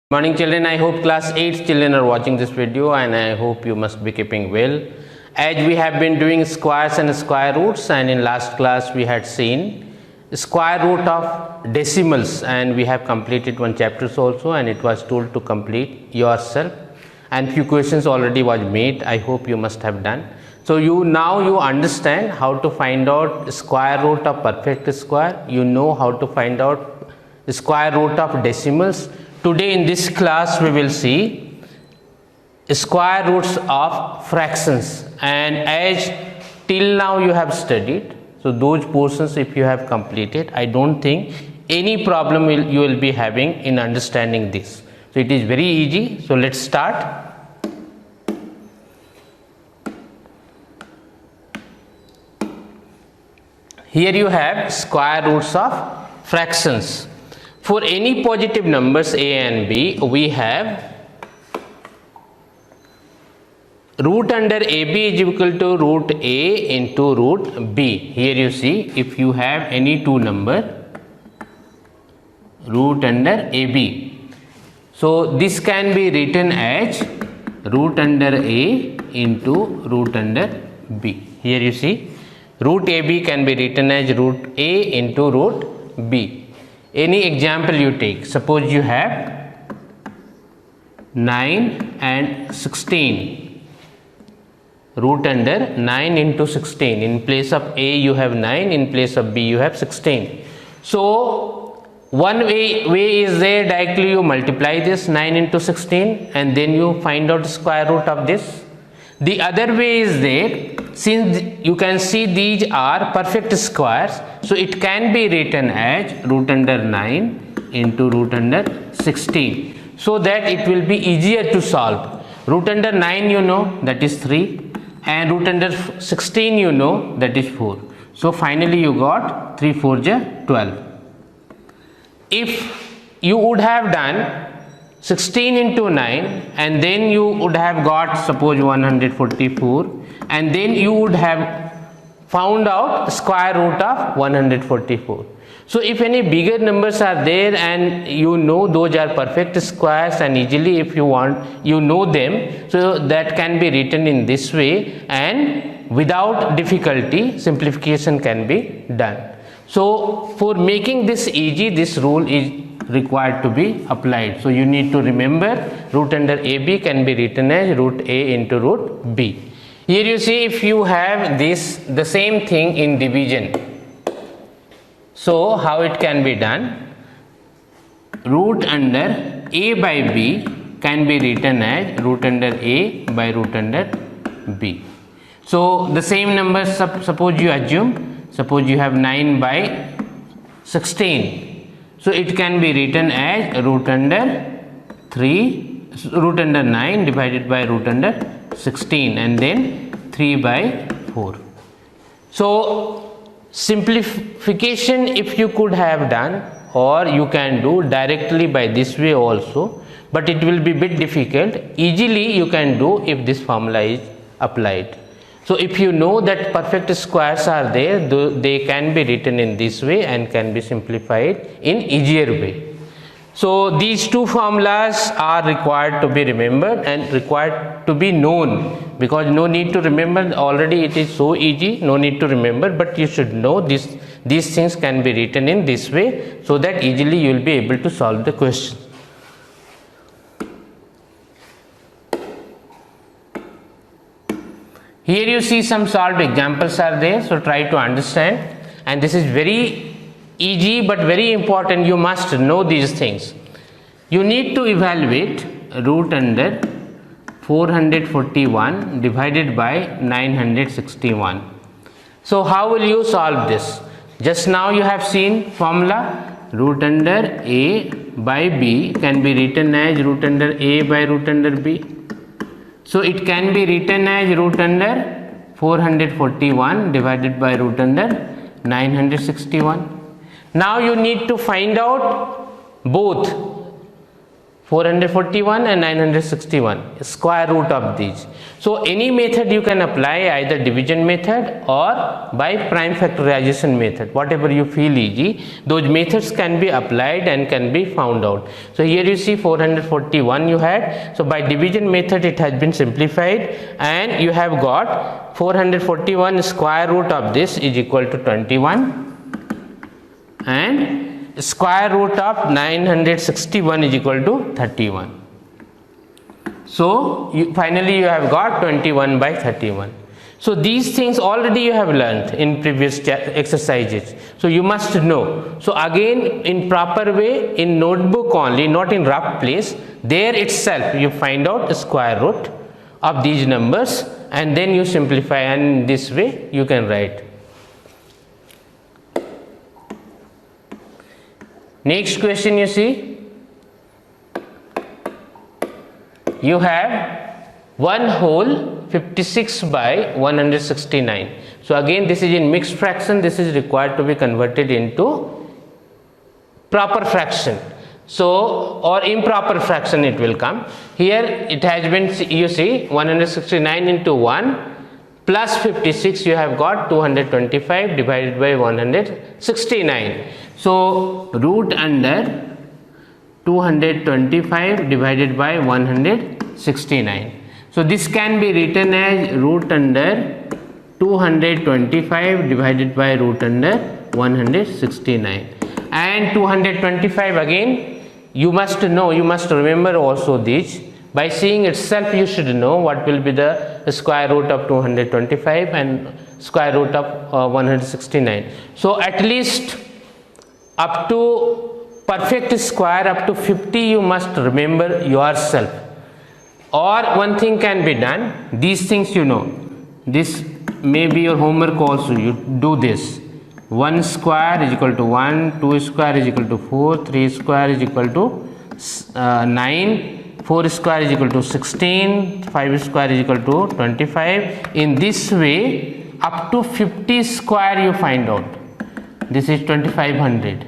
Morning children, I hope class 8 children are watching this video and I hope you must be keeping well. As we have been doing squares and square roots, and in last class we had seen square root of decimals, and we have completed one chapters also, and it was told to complete yourself, and few questions already was made. I hope you must have done. So now you understand how to find out square root of perfect square. You know how to find out square root of decimals. Today in this class we will see square roots of fractions, and as till now you have studied, so those portions if you have completed, I don't think any problem you will be having in understanding this. So it is very easy. So let's start. Here you have square roots of fractions. For any positive numbers a and b, we have root under ab is equal to root a into root b. Here you see, if you have any two number root under ab, so this can be written as root under a into root under b. Here you see, root ab can be written as root a into root b. Any example you take, suppose you have 9 and 16, root under 9 into 16. In place of a you have 9, in place of b you have 16. So one way is there, directly you multiply this 9 into 16 and then you find out the square root of this. The other way is there, since you can see these are perfect squares, so it can be written as root under 9 into root under 16, so that it will be easier to solve. Root under 9 you know, that is 3, and root under 16 you know, that is 4. So finally you got 3 4 12. If you would have done 16 into 9 and then you would have got suppose 144, and then you would have found out square root of 144. So if any bigger numbers are there and you know those are perfect squares, and easily if you want you know them, so that can be written in this way, and without difficulty simplification can be done. So for making this easy, this rule is required to be applied. So you need to remember root under ab can be written as root a into root b. Here you see, if you have this the same thing in division, so how it can be done, root under a by b can be written as root under a by root under b. So the same number, suppose you assume, suppose you have 9 by 16, so it can be written as root under 9 divided by root under 16 and then 3 by 4. So simplification if you could have done, or you can do directly by this way also, but it will be bit difficult. Easily you can do if this formula is applied. So if you know that perfect squares are there, they can be written in this way and can be simplified in easier way. So these two formulas are required to be remembered and required to be known, because no need to remember, already it is so easy, no need to remember, but you should know these things can be written in this way, so that easily you will be able to solve the question. Here you see some solved examples are there, so try to understand, and this is very easy but very important. You must know these things. You need to evaluate root under 441 divided by 961. So how will you solve this? Just now you have seen formula, root under a by b can be written as root under a by root under b. So it can be written as root under 441 divided by root under 961. Now you need to find out both 441 and 961, square root of these. So any method you can apply, either division method or by prime factorization method, whatever you feel easy, those methods can be applied and can be found out. So here you see 441 you had, so by division method it has been simplified, and you have got 441 square root of this is equal to 21, and square root of 961 is equal to 31. So finally you have got 21 by 31. So these things already you have learned in previous exercises, so you must know. So again, in proper way, in notebook only, not in rough place, there itself you find out the square root of these numbers, and then you simplify, and in this way you can write. Next question, you see, you have 1 whole 56 by 169. So again, this is in mixed fraction, this is required to be converted into proper fraction. So, or improper fraction it will come. Here it has been, you see, 169 into 1 plus 56, you have got 225 divided by 169. So root under 225 divided by 169. So this can be written as root under 225 divided by root under 169. And 225 again, you must know, you must remember also this. By seeing itself you should know what will be the square root of 225 and square root of 169. So at least up to perfect square, up to 50 you must remember yourself. Or one thing can be done, these things you know, this may be your homework also, you do this. 1 square is equal to 1, 2 square is equal to 4, 3 square is equal to 9, 4 square is equal to 16, 5 square is equal to 25. In this way, up to 50 square you find out. This is 2500.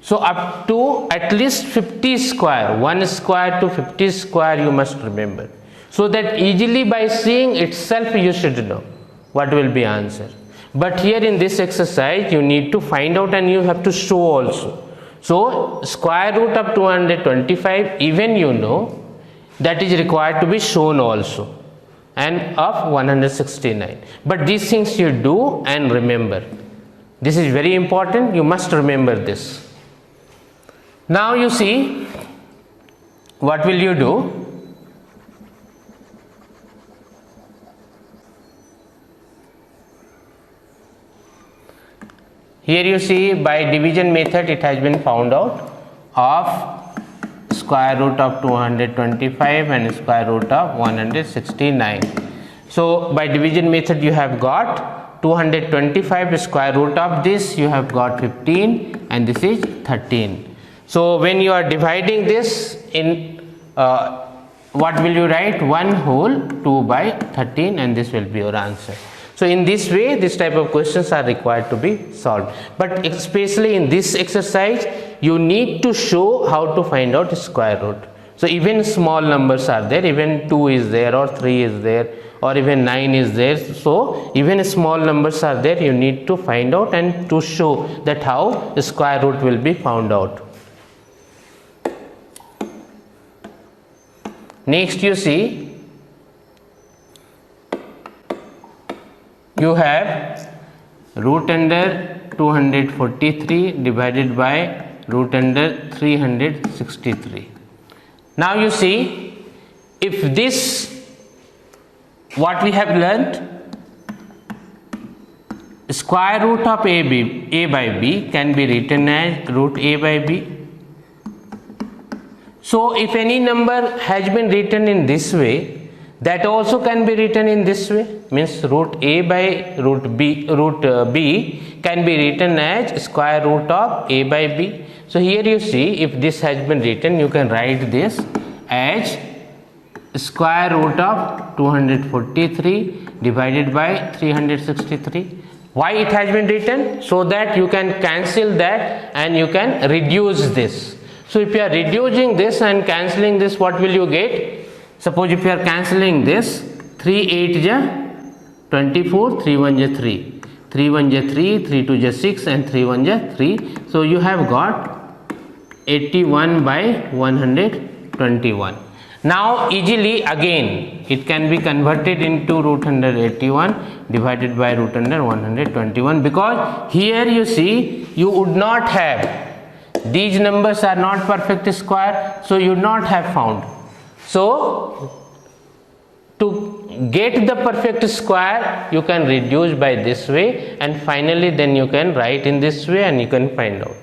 So up to at least 50 square, 1 square to 50 square you must remember. So that easily by seeing itself you should know what will be answer. But here in this exercise you need to find out and you have to show also. So square root of 225 even you know, that is required to be shown also, and of 169. But these things you do and remember. This is very important, you must remember this. Now you see, what will you do? Here you see, by division method it has been found out of square root of 225 and square root of 169. So by division method you have got 225 square root of this, you have got 15, and this is 13. So when you are dividing this in what will you write? 1 whole 2 by 13, and this will be your answer. So in this way this type of questions are required to be solved. But especially in this exercise you need to show how to find out square root. So even small numbers are there, even 2 is there or 3 is there or even 9 is there. So even small numbers are there, you need to find out and to show that how the square root will be found out. Next you see, you have root under 243 divided by root under 363. Now you see, if this, what we have learnt, square root of a by b can be written as root a by b. So if any number has been written in this way, that also can be written in this way, means root a by root b can be written as square root of a by b. So here you see, if this has been written, you can write this as square root of 243 divided by 363. Why it has been written? So that you can cancel that and you can reduce this. So if you are reducing this and cancelling this, what will you get? Suppose if you are cancelling this, 3 8 ja 24, 3 1 ja 3, 3 1 ja 3, 3 2 ja 6 and 3 1 ja 3. So you have got 81 by 121. Now easily again it can be converted into root under 81 divided by root under 121, because here you see you would not have, these numbers are not perfect square, so you would not have found. So to get the perfect square you can reduce by this way, and finally then you can write in this way and you can find out.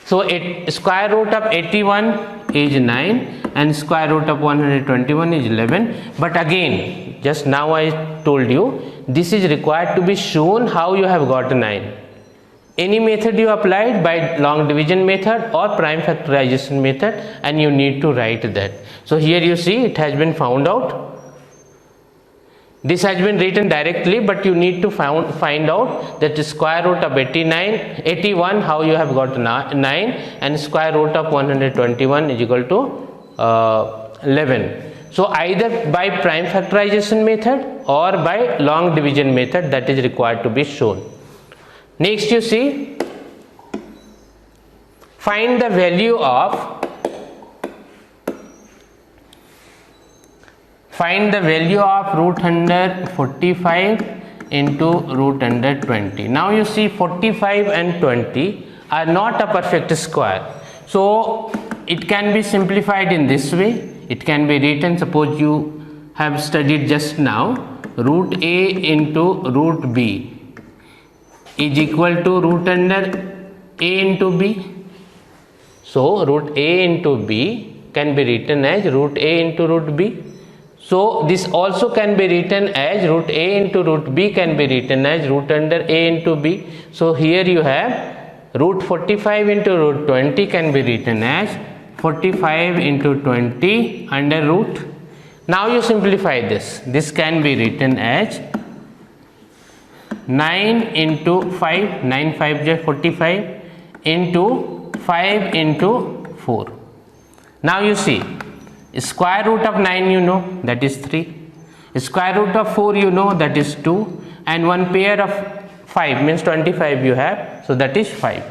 So square root of 81 is 9 and square root of 121 is 11. But again, just now I told you, this is required to be shown how you have got 9. Any method you applied, by long division method or prime factorization method, and you need to write that. So here you see it has been found out. This has been written directly, but you need to find out that the square root of 81 how you have got 9, and square root of 121 is equal to 11. So either by prime factorization method or by long division method, that is required to be shown. Next you see, find the value of root under 45 into root under 20. Now you see 45 and 20 are not a perfect square. So it can be simplified in this way. It can be written, suppose you have studied just now, root a into root b is equal to root under a into b. So root a into b can be written as root a into root b. So this also can be written as root a into root b can be written as root under a into b. So here you have root 45 into root 20 can be written as 45 into 20 under root. Now you simplify this. This can be written as 9 into 5, 9 5 is 45 into 5 into 4. Now you see, square root of 9 you know, that is 3. Square root of 4 you know, that is 2. And one pair of 5 means 25 you have, so that is 5.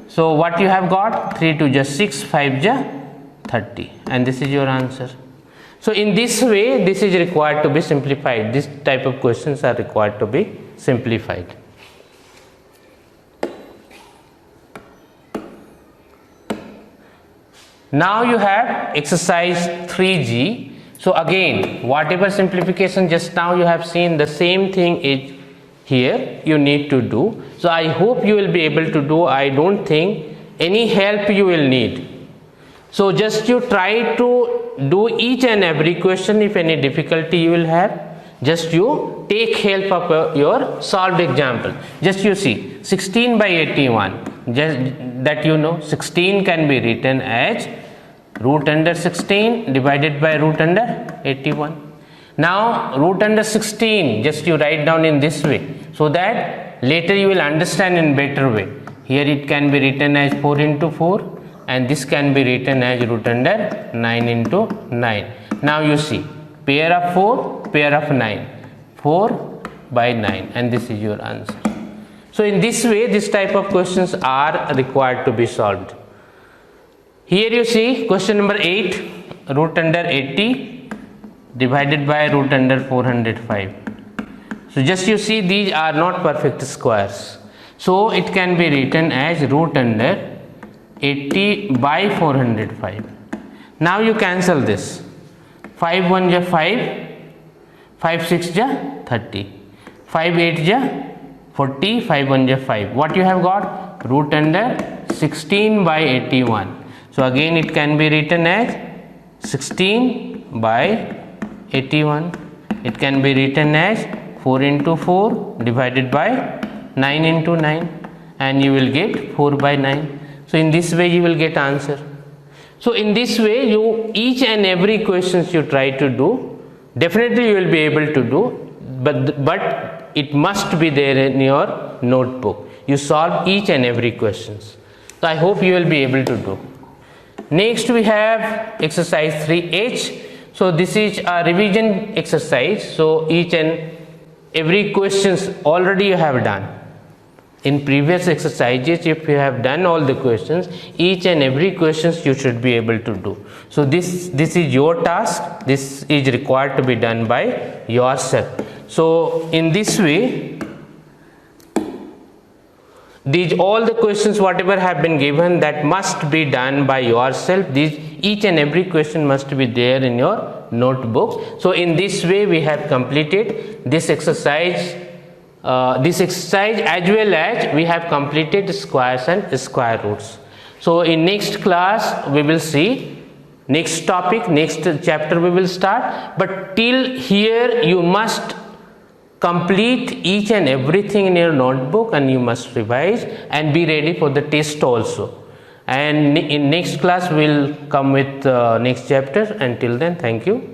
So what you have got? 3 2 just 6, 5 just 30, and this is your answer. So in this way, this is required to be simplified. This type of questions are required to be simplified. Now you have exercise 3G. So again, whatever simplification just now you have seen, the same thing is here you need to do. So I hope you will be able to do. I don't think any help you will need. So just you try to do each and every question. If any difficulty you will have, just you take help of your solved example. Just you see 16 by 81, just that you know 16 can be written as root under 16 divided by root under 81. Now root under 16 just you write down in this way, so that later you will understand in better way. Here it can be written as 4 into 4, and this can be written as root under 9 into 9. Now you see, pair of 4, pair of 9, 4 by 9, and this is your answer. So in this way, this type of questions are required to be solved. Here you see question number 8, root under 80 divided by root under 405. So just you see, these are not perfect squares. So it can be written as root under 80 by 405. Now you cancel this. 5 1 ja 5, 5 6 ja 30, 5 8 ja 40, 5 1 ja 5. What you have got? Root under 16 by 81. So again it can be written as 16 by 81. It can be written as 4 into 4 divided by 9 into 9, and you will get 4 by 9. So in this way you will get answer. So in this way, you each and every questions you try to do, definitely you will be able to do, but it must be there in your notebook. You solve each and every questions. So I hope you will be able to do. Next we have exercise 3H. So this is a revision exercise. So each and every questions already you have done. In previous exercises, if you have done all the questions, each and every questions you should be able to do. So this is your task. This is required to be done by yourself. So in this way, these all the questions whatever have been given, that must be done by yourself. These each and every question must be there in your notebook. So in this way we have completed this exercise. As well as we have completed squares and square roots. So in next class we will see next topic, next chapter we will start, but till here you must complete each and everything in your notebook, and you must revise and be ready for the test also. And in next class we will come with next chapter. Until then, thank you.